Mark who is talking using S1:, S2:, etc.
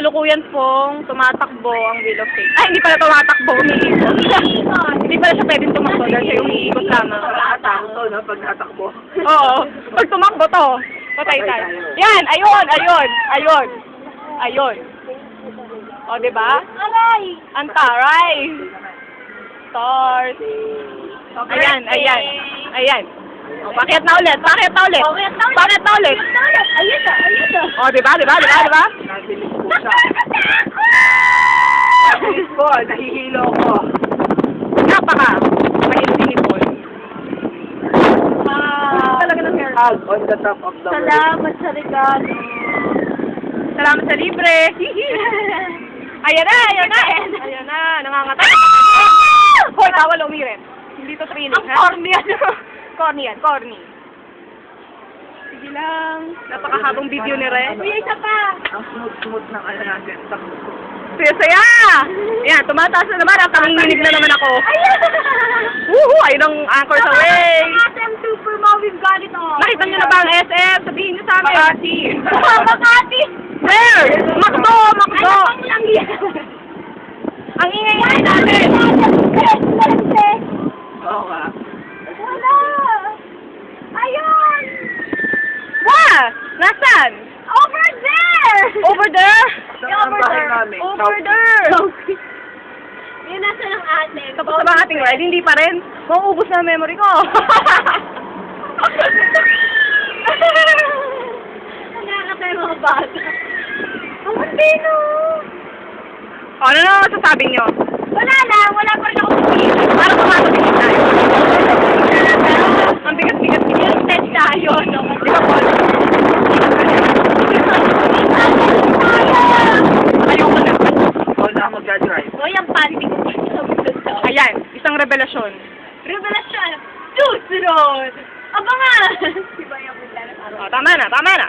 S1: kasalukuyan pong tumatakbo ang Wheel of Fate. Ay, hindi pala tumatakbo, umiikot. Hindi pala siya pwedeng tumakbo dahil siya umiikot lamang.
S2: Nakakatakot to, no? Pag natakbo.
S1: Oo. Pag tumakbo to, patay tayo. Yan, ayun, ayun, ayun. Ayun. O, diba?
S3: Aray!
S1: Ang taray. Stars. Ayan, ayan. Ayan. O, pakyat na ulit, pakyat na ulit. Pakyat na ulit.
S3: Ayun na, ayun na.
S1: O, diba, diba, diba, diba?
S2: Nabilis po siya. Nabilis po, nahihilo ko.
S1: Napaka. Mahirap si Nicole. Talaga ng hair.
S2: Hug on the top of the world.
S3: Salamat sa regalo.
S1: Salamat sa libre. Ayan na, ayan na. Ayan na, nangangatay. Hoy, tawal umirit. Hindi to training,
S3: Ang
S1: ha?
S3: corny ano.
S1: Corny yan, corny. Sige lang. Napakahabang video ni Ren.
S3: Uy, isa pa.
S2: Ang smooth-smooth ng ano natin.
S1: Saya-saya! Ayan, tumataas na naman. Ang kanginginig na naman ako.
S3: Ayun!
S1: Woohoo! Ayun ang anchors away.
S3: SM Super Mo, we've got it all.
S1: Nakita niyo na ba ang SM? Sabihin niyo sa amin.
S2: Makati.
S3: Makati!
S1: Where? Makdo! Makdo!
S3: Ano lang yan?
S1: Ang ingay natin!
S2: Oo nga.
S3: Wala! Ayun!
S1: Wah! Nasaan?
S3: Over there!
S1: Over there?
S2: Saan ang bahay namin?
S1: Over there!
S3: Yun nasa ng ate.
S1: Tapos na ba ang ating ride? Hindi pa rin. Mauubos na ang memory ko.
S3: Nakakatay mga bata. Ang matino!
S1: Ano na masasabi niyo?
S3: Wala na, wala pa rin ako pumili.
S1: Para tumatagin tayo. Ang bigat-bigat niyo.
S3: Yung test tayo, no?
S1: Di ba, Paul? Ayoko na.
S2: All na mag-drive.
S3: O, yung panty ko.
S1: Ayan, isang revelasyon.
S3: Revelasyon! Susunod! Abangan! Diba yung punta na
S1: Oh, tama na, tama na.